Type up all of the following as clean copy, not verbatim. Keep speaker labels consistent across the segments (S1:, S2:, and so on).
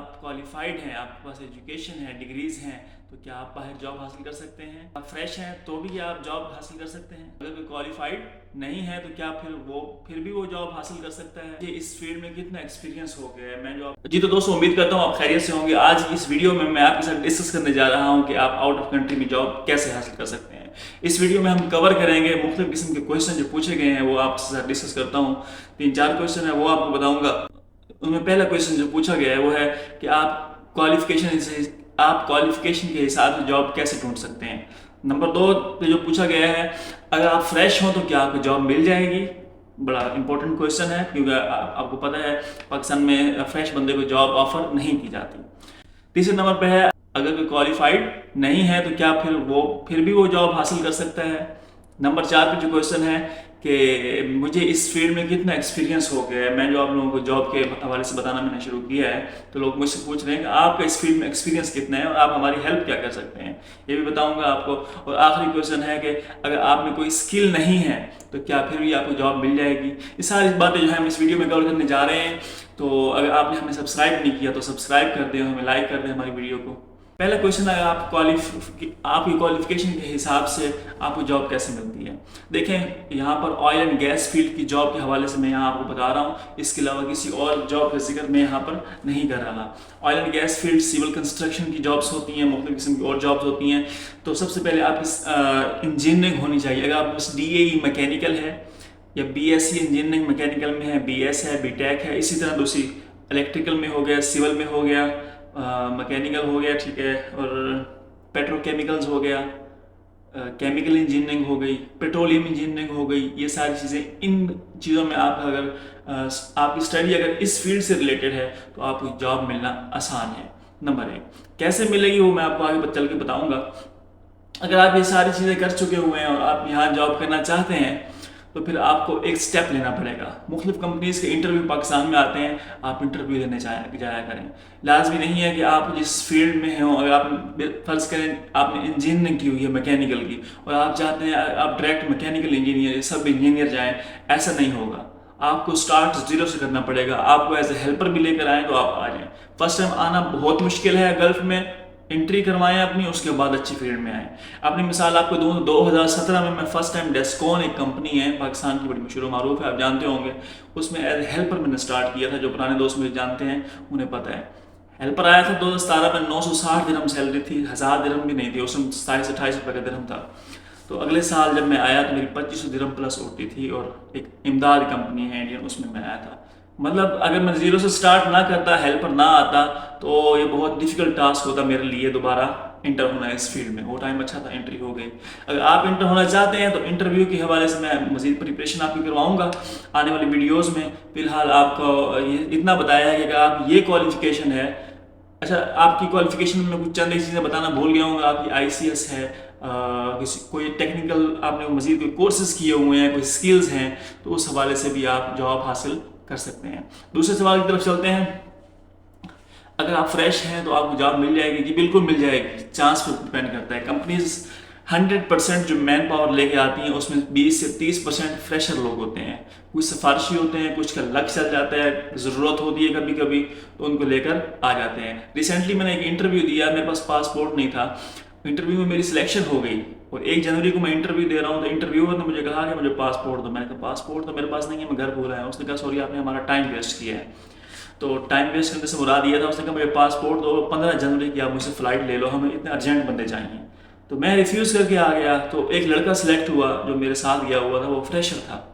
S1: आप क्वालिफाइड हैं, आपके पास एजुकेशन है, डिग्रीज हैं, तो क्या आप बाहर जॉब हासिल कर सकते हैं? आप फ्रेश हैं तो भी क्या आप जॉब हासिल कर सकते हैं? अगर कोई क्वालिफाइड नहीं है तो क्या फिर भी वो जॉब हासिल कर सकता है? ये इस फील्ड में कितना एक्सपीरियंस हो गया है? मैं जॉब जी तो दोस्तों उम्मीद करता हूँ आप खैरियत से होंगे। आज इस वीडियो में मैं आपके साथ डिस्कस करने जा रहा हूँ कि आप आउट ऑफ कंट्री में जॉब कैसे हासिल कर सकते हैं। इस वीडियो में हम कवर करेंगे मुख्तलिफ किस्म के क्वेश्चन जो पूछे गए हैं, वो आपसे साथ डिस्कस करता हूँ। 3-4 क्वेश्चन है वो आपको बताऊंगा। उनमें पहला क्वेश्चन जो पूछा गया है वो है कि आप क्वालिफिकेशन के हिसाब से जॉब कैसे ढूंढ सकते हैं। नंबर 2 पे जो पूछा गया है, अगर आप फ्रेश हो तो क्या आपको जॉब मिल जाएगी? बड़ा इंपॉर्टेंट क्वेश्चन है क्योंकि आपको पता है पाकिस्तान में फ्रेश बंदे को जॉब ऑफर नहीं की जाती। तीसरे नंबर पे है, अगर कोई क्वालिफाइड नहीं है तो क्या फिर भी वो जॉब हासिल कर सकता है? नंबर 4 पे जो क्वेश्चन है कि मुझे इस फील्ड में कितना एक्सपीरियंस हो गया है। मैं जो आप लोगों को जॉब के हवाले से बताना मैंने शुरू किया है, तो लोग मुझसे पूछ रहे हैं कि आपका इस फील्ड में एक्सपीरियंस कितना है और आप हमारी हेल्प क्या कर सकते हैं, ये भी बताऊंगा आपको। और आखिरी क्वेश्चन है कि अगर आप में कोई स्किल नहीं है तो क्या फिर भी आपको जॉब मिल जाएगी? ये सारी बातें जो है हम इस वीडियो में कवर करने जा रहे हैं। तो अगर आपने हमें सब्सक्राइब नहीं किया तो सब्सक्राइब कर दें, हमें लाइक कर दें हमारी वीडियो को। पहला क्वेश्चन है, आपकी क्वालिफिकेशन के हिसाब से आपको जॉब कैसे मिलती है? देखें, यहाँ पर ऑयल एंड गैस फील्ड की जॉब के हवाले से मैं यहाँ आपको बता रहा हूँ, इसके अलावा किसी और जॉब का जिक्र मैं यहाँ पर नहीं कर रहा। Oil and gas field civil construction की जॉब्स होती हैं, मुख्तलिफ किस्म की और जॉब्स होती हैं। तो सबसे पहले आपकी इंजीनियरिंग होनी चाहिए। अगर आपके पास DAE मैकेनिकल है या BSc इंजीनियरिंग मैकेनिकल में है, BS है, BTech है, इसी तरह दूसरी इलेक्ट्रिकल में हो गया, सिविल में हो गया, मैकेनिकल हो गया, ठीक है, और पेट्रोकेमिकल्स हो गया, केमिकल इंजीनियरिंग हो गई, पेट्रोलियम इंजीनियरिंग हो गई, ये सारी चीज़ें, इन चीज़ों में आप अगर आपकी स्टडी अगर इस फील्ड से रिलेटेड है तो आपको जॉब मिलना आसान है। नंबर 1 कैसे मिलेगी वो मैं आपको आगे चल के बताऊंगा। अगर आप ये सारी चीज़ें कर चुके हुए हैं और आप यहाँ जॉब करना चाहते हैं तो फिर आपको एक स्टेप लेना पड़ेगा। मुख्तलिफ कंपनीज के इंटरव्यू पाकिस्तान में आते हैं, आप इंटरव्यू देने जाया करें। लाजमी नहीं है कि आप जिस फील्ड में हो, अगर आप फर्ज करें आपने इंजीनियरिंग की हुई है मैकेनिकल की और आप चाहते हैं आप डायरेक्ट मैकेनिकल इंजीनियर सब इंजीनियर जाएँ, ऐसा नहीं होगा। आपको स्टार्ट 0 से करना पड़ेगा। आपको एज ए हेल्पर भी लेकर आएँ तो आप आ जाएँ। फर्स्ट टाइम आना बहुत मुश्किल है, गल्फ में एंट्री करवाएं अपनी, उसके बाद अच्छी फील्ड में आए। अपनी मिसाल आपको दूँ, 2017 में मैं फर्स्ट टाइम डेस्कॉन एक कंपनी है पाकिस्तान की, बड़ी मशहूर मारूफ है, आप जानते होंगे, उसमें एज हेल्पर मैंने स्टार्ट किया था। जो पुराने दोस्त मुझे जानते हैं उन्हें पता है। हेल्पर आया था 2017 में, 960 दिरहम सैलरी थी, 1000 दिरहम भी नहीं थी, उसमें 27-28 रुपये का दिरहम था। तो अगले साल जब मैं आया तो मेरी 2500 दिरहम प्लस होती थी, और एक इमदाद कंपनी है इंडियन, उसमें मैं आया था। मतलब अगर मैं 0 से स्टार्ट ना करता, हेल्पर ना आता, तो ये बहुत डिफिकल्ट टास्क होता मेरे लिए दोबारा इंटर होना इस फील्ड में। वो टाइम अच्छा था, एंट्री हो गई। अगर आप इंटर होना चाहते हैं तो इंटरव्यू के हवाले से मैं मज़ीद प्रिपरेशन आपकी करवाऊंगा आने वाली वीडियोस में। फिलहाल आपको ये इतना बताया है कि अगर आप ये क्वालिफिकेशन है, अच्छा आपकी क्वालिफिकेशन में कुछ चंद चीज़ें बताना भूल गया हूँ। आपकी ICS है, कोई टेक्निकल आपने मज़ीद कोई कोर्सेज किए हुए हैं, कोई स्किल्स हैं, तो उस हवाले से भी आप जॉब हासिल कर सकते हैं। दूसरे सवाल की तरफ चलते हैं। अगर आप फ्रेश हैं तो आपको जॉब मिल जाएगी? जी बिल्कुल मिल जाएगी, चांस पर डिपेंड करता है। कंपनीज 100% जो मैन पावर लेके आती हैं उसमें 20 से 30% फ्रेशर लोग होते हैं। कुछ सिफारशी होते हैं, कुछ का लक चल जाता है, ज़रूरत होती है कभी कभी, तो उनको लेकर आ जाते हैं। रिसेंटली मैंने एक इंटरव्यू दिया, मेरे पास पासपोर्ट नहीं था, इंटरव्यू में मेरी सिलेक्शन हो गई और 1 जनवरी को मैं इंटरव्यू दे रहा हूँ, तो इंटरव्यूअर ने मुझे कहा कि मुझे पासपोर्ट दो। मैंने कहा पासपोर्ट तो मेरे पास नहीं है, मैं घर भूला है। उसने कहा सॉरी आपने हमारा टाइम वेस्ट किया है। तो टाइम वेस्ट करने से मुराद दिया था, उसने कहा मुझे पासपोर्ट दो, 15 जनवरी की आप मुझसे फ़्लाइट ले लो, हमें इतने अर्जेंट बंदे चाहिए। तो मैं रिफ्यूज़ करके आ गया। तो एक लड़का सिलेक्ट हुआ जो मेरे साथ गया हुआ था, वो फ्रेशर था।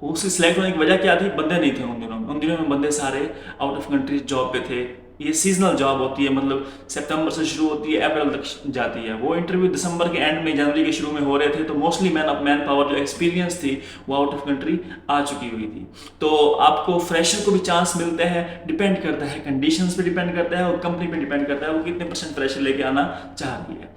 S1: उसकी सिलेक्ट होने की वजह क्या थी? बंदे नहीं थे उन दिनों में बंदे सारे आउट ऑफ कंट्री जॉब पे थे। ये सीजनल जॉब होती है, मतलब सितंबर से शुरू होती है, अप्रैल तक जाती है। वो इंटरव्यू दिसंबर के एंड में, जनवरी के शुरू में हो रहे थे, तो मोस्टली मैन पावर जो एक्सपीरियंस थी वो आउट ऑफ कंट्री आ चुकी हुई थी। तो आपको फ्रेशर को भी चांस मिलता है, डिपेंड करता है, कंडीशंस पे डिपेंड करता है और कंपनी पे डिपेंड करता है वो कितने % फ्रेशर लेके आना चाह रही है।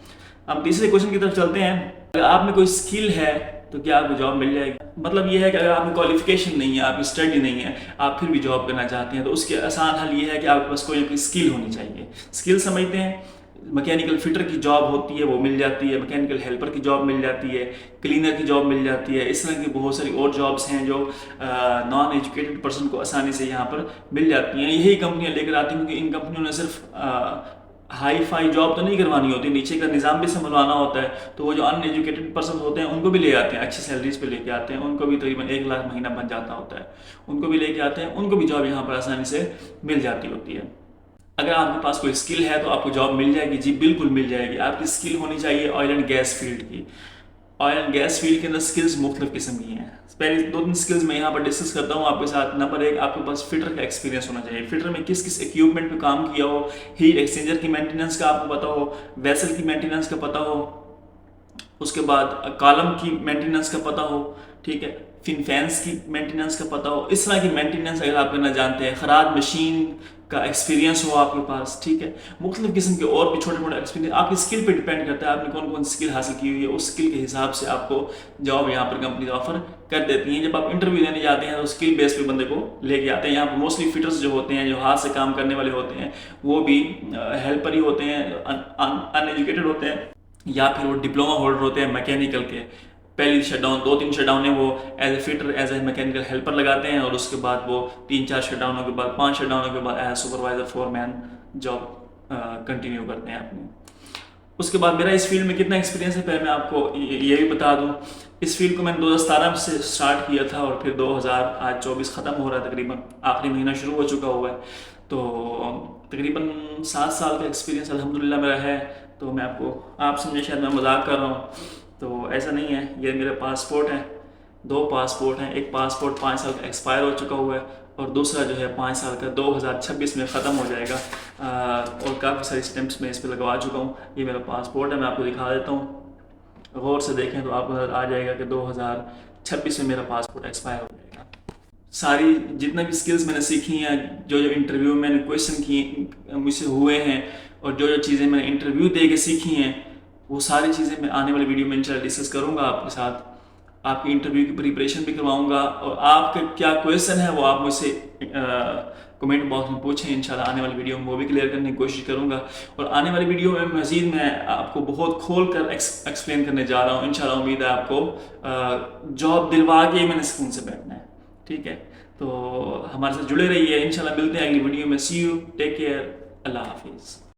S1: अब तीसरे क्वेश्चन की तरफ चलते हैं। अगर आप में कोई स्किल है तो क्या आपको जॉब मिल जाएगी? मतलब ये है कि अगर आपकी क्वालिफिकेशन नहीं है, आपकी स्टडी नहीं है, आप फिर भी जॉब करना चाहते हैं, तो उसके आसान हल ये है कि आपके पास कोई ना कोई स्किल होनी चाहिए। स्किल समझते हैं, मैकेनिकल फिटर की जॉब होती है वो मिल जाती है, मैकेनिकल हेल्पर की जॉब मिल जाती है, क्लीनर की जॉब मिल जाती है। इस तरह की बहुत सारी और जॉब्स हैं जो नॉन एजुकेटेड पर्सन को आसानी से यहाँ पर मिल जाती हैं। यही कंपनियाँ लेकर आती हैं, क्योंकि इन कंपनियों ने सिर्फ हाई फाई जॉब तो नहीं करवानी होती, नीचे का निज़ाम भी संभलवाना होता है। तो वो जो अनएजुकेटेड पर्सन होते हैं उनको भी ले आते हैं, अच्छी सैलरीज पे लेके आते हैं, उनको भी तकरीबन 1 लाख महीना बन जाता होता है, उनको भी लेके आते हैं, उनको भी जॉब यहाँ पर आसानी से मिल जाती होती है। अगर आपके पास कोई स्किल है तो आपको जॉब मिल जाएगी, जी बिल्कुल मिल जाएगी। आपकी स्किल होनी चाहिए ऑयल एंड गैस फील्ड की। ऑयल एंड गैस फील्ड के अंदर स्किल्स मुख्तलिफ किस्म की हैं। पहले 2-3 स्किल्स मैं यहाँ पर डिस्कस करता हूँ आपके साथ। नंबर 1, आपके पास फिटर का एक्सपीरियंस होना चाहिए। फिटर में किस किस इक्विपमेंट पे काम किया हो, हीट एक्सचेंजर की मेंटेनेंस का आपको पता हो, वेसल की मेंटेनेंस का पता हो, उसके बाद कॉलम की मेंटेनेंस का पता हो, ठीक है, फिर फैंस की मेंटेनेंस का पता हो। इस तरह की मेंटेनेंस अगर आप करना जानते हैं, खराद मशीन का एक्सपीरियंस हो आपके पास, ठीक है, मुख्तलिफ किस्म के और भी छोटे मोटे एक्सपीरियंस, आपकी स्किल पे डिपेंड करता है आपने कौन कौन स्किल हासिल की हुई है। उस स्किल के हिसाब से आपको जॉब यहाँ पर कंपनी ऑफर कर देती हैं। जब आप इंटरव्यू देने जाते हैं तो स्किल बेस पे बंदे को लेके आते हैं। यहाँ पर मोस्टली फिटर्स जो होते हैं, जो हाथ से काम करने वाले होते हैं, वो भी हेल्पर ही होते हैं, अनएजुकेटेड होते हैं, या फिर वो डिप्लोमा होल्डर होते हैं मैकेनिकल के। पहली शटडाउन 2-3 शटडाउने वो as a fitter, as a mechanical helper लगाते हैं, और उसके बाद वो 3-4 शटडाउनों के बाद, 5 शटडाउनों के बाद as supervisor foreman job continue करते हैं अपनी। उसके बाद मेरा इस फील्ड में कितना एक्सपीरियंस है, पहले मैं आपको ये भी बता दूं। इस फील्ड को मैंने 2017 से स्टार्ट किया था, और फिर 2024 ख़त्म हो रहा है, तकरीबन आखिरी महीना शुरू हो चुका हुआ है। तो तकरीबन 7 साल का एक्सपीरियंस अल्हम्दुलिल्लाह मेरा है। तो मैं आपको, आप समझे शायद मैं मजाक कर रहा हूँ, तो ऐसा नहीं है। ये मेरे पासपोर्ट हैं, 2 पासपोर्ट हैं। एक पासपोर्ट 5 साल का एक्सपायर हो चुका हुआ है, और दूसरा जो है 5 साल का 2026 में ख़त्म हो जाएगा। और काफ़ी सारी स्टैंप्स मैं इस पर लगवा चुका हूँ। ये मेरा पासपोर्ट है, मैं आपको दिखा देता हूँ। गौर से देखें तो आपको नजर आ जाएगा कि 2026 में मेरा पासपोर्ट एक्सपायर हो जाएगा। सारी जितना भी स्किल्स मैंने सीखी हैं, जो जो इंटरव्यू में मैंने क्वेश्चन किए मुझसे हुए हैं, और जो जो चीज़ें मैंने इंटरव्यू दे के सीखी हैं, वो सारी चीज़ें मैं आने वाली वीडियो में इंशाल्लाह डिस्कस करूँगा आपके साथ। आपकी इंटरव्यू की प्रिपरेशन भी करवाऊँगा, और आपके क्या क्वेश्चन है वो आप मुझसे कमेंट बॉक्स में पूछें। इंशाल्लाह आने वाली वीडियो में वो भी क्लियर करने की कोशिश करूँगा। और आने वाली वीडियो में मज़ीद मैं आपको बहुत खोल कर एक्सप्लेन करने जा रहा हूँ। इंशाल्लाह उम्मीद है आपको जॉब दिलवा के मैंने सुकून से बैठना है, ठीक है। तो हमारे साथ जुड़े रहिए, इंशाल्लाह मिलते हैं अगली वीडियो में। सी यू, टेक केयर, अल्लाह हाफिज़।